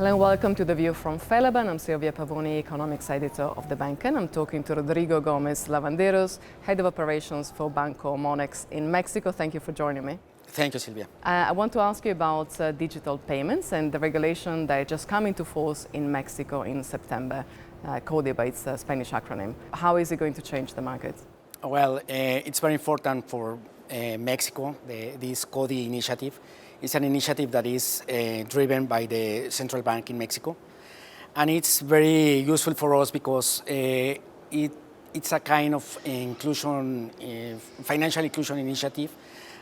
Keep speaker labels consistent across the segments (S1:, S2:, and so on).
S1: Hello and welcome to The View from Felaban. I'm Silvia Pavoni, economics editor of the bank, and I'm talking to Rodrigo Gomez Lavanderos, head of operations for Banco Monex in Mexico. Thank you for joining me.
S2: Thank you, Silvia.
S1: I want to ask you about digital payments and the regulation that just came into force in Mexico in September, CODI by its Spanish acronym. How is it going to change the market?
S2: Well, it's very important for Mexico, this CODI initiative. It's an initiative that is driven by the central bank in Mexico. And it's very useful for us because it's a kind of inclusion, financial inclusion initiative,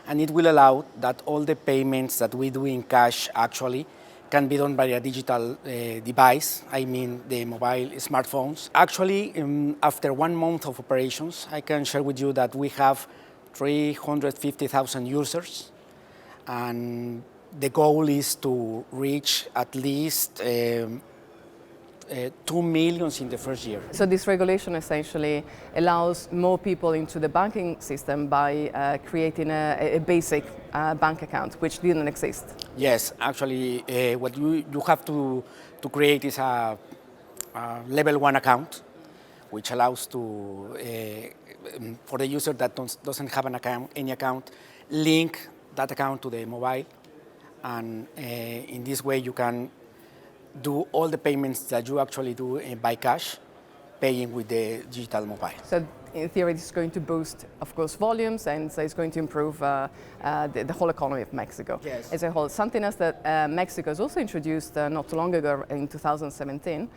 S2: and it will allow that all the payments that we do in cash actually can be done by a digital device, I mean the mobile smartphones. Actually, after 1 month of operations, I can share with you that we have 350,000 users, and the goal is to reach at least 2 million in the first year.
S1: So this regulation essentially allows more people into the banking system by creating a basic bank account, which didn't exist.
S2: Yes, actually, what you have to create is a level 1 account, which allows to for the user that doesn't have any account, link that account to the mobile, and in this way you can do all the payments that you actually do by cash, paying with the digital mobile.
S1: So in theory, it's going to boost, of course, volumes, and so it's going to improve the whole economy of Mexico as a whole. Something else that Mexico has also introduced not too long ago, in 2017,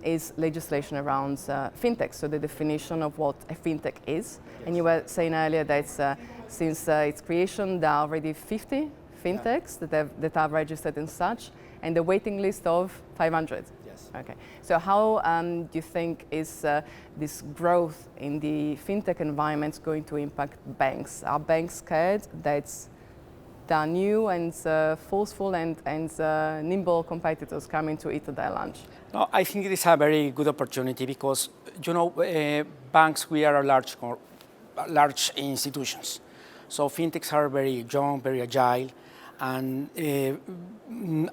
S1: is legislation around fintech, so the definition of what a fintech is. Yes. And you were saying earlier that since its creation, there are already 50 fintechs that are registered and such, and the waiting list of 500.
S2: Yes.
S1: Okay. So how do you think is this growth in the fintech environment going to impact banks? Are banks scared that there are new and forceful and nimble competitors coming to eat their lunch?
S2: No, I think it is a very good opportunity because, you know, banks, we are large institutions. So fintechs are very young, very agile, and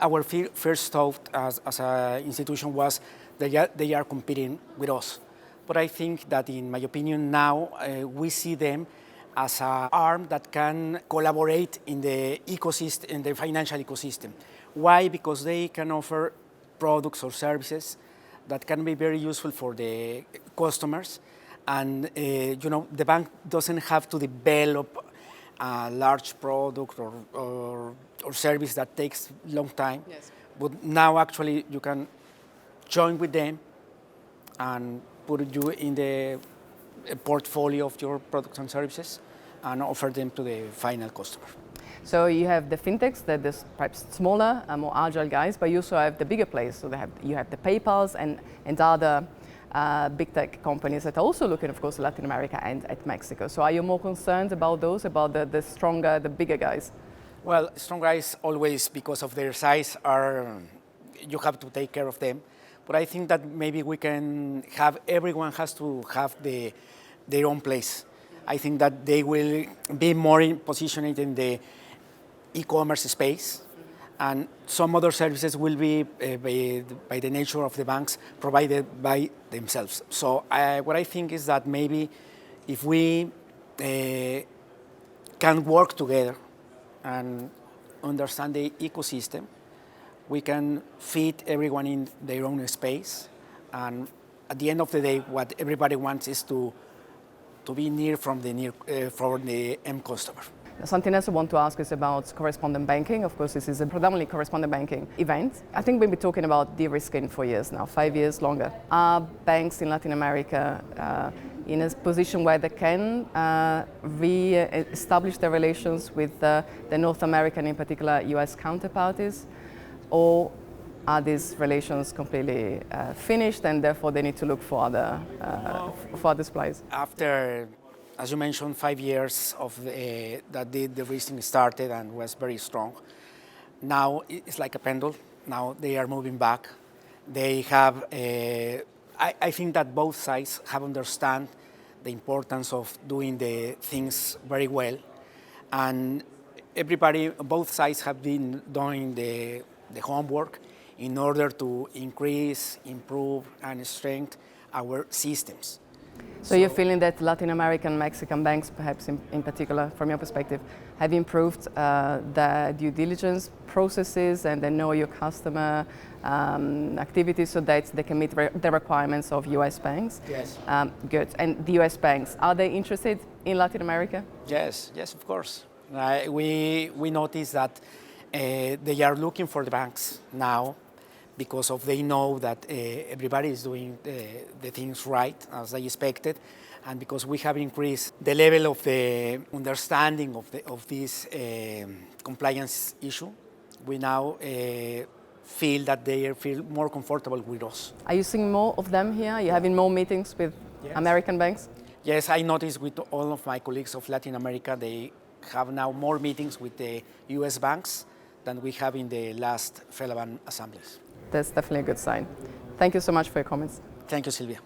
S2: our first thought as an institution was that they are competing with us. But I think that, in my opinion, now we see them as an arm that can collaborate in the ecosystem, in the financial ecosystem. Why? Because they can offer products or services that can be very useful for the customers, and you know, the bank doesn't have to develop a large product or service that takes a long time.
S1: Yes.
S2: But now actually you can join with them and put you in the portfolio of your products and services and offer them to the final customer.
S1: So you have the fintechs, that is perhaps smaller, more agile guys, but you also have the bigger players. So you have the PayPals and other big tech companies that are also looking, of course, at Latin America and at Mexico. So are you more concerned about those, about the stronger, the bigger guys? Well,
S2: strong guys always, because of their size, you have to take care of them. But I think that maybe we can have, everyone has to have their own place. I think that they will be more positioned in the e-commerce space, and some other services will be, by the nature of the banks, provided by themselves. So what I think is that maybe if we can work together and understand the ecosystem, we can fit everyone in their own space. And at the end of the day, what everybody wants is to be near from the end customer.
S1: Something else I want to ask is about correspondent banking. Of course, this is a predominantly correspondent banking event. I think we've been talking about de-risking for years now, 5 years longer. Are banks in Latin America in a position where they can re-establish their relations with the North American, in particular US counterparties? Or are these relations completely finished and therefore they need to look for other supplies?
S2: After, as you mentioned, 5 years of that the racing started and was very strong. Now it's like a pendulum. Now they are moving back. They have, I think that both sides have understand the importance of doing the things very well. And everybody, both sides have been doing the homework in order to increase, improve, and strengthen our systems.
S1: So you're feeling that Latin American, Mexican banks, perhaps in particular, from your perspective, have improved the due diligence processes and they know your customer activities so that they can meet the requirements of US banks?
S2: Yes.
S1: Good. And the US banks, are they interested in Latin America?
S2: Yes, of course. We notice that they are looking for the banks now because they know that everybody is doing the things right as they expected, and because we have increased the level of the understanding of this compliance issue, we now feel that they feel more comfortable with us.
S1: Are you seeing more of them here? Are you having more meetings with American banks?
S2: Yes, I noticed with all of my colleagues of Latin America, they have now more meetings with the US banks than we have in the last Felaban assemblies.
S1: That's definitely a good sign. Thank you so much for your comments.
S2: Thank you, Silvia.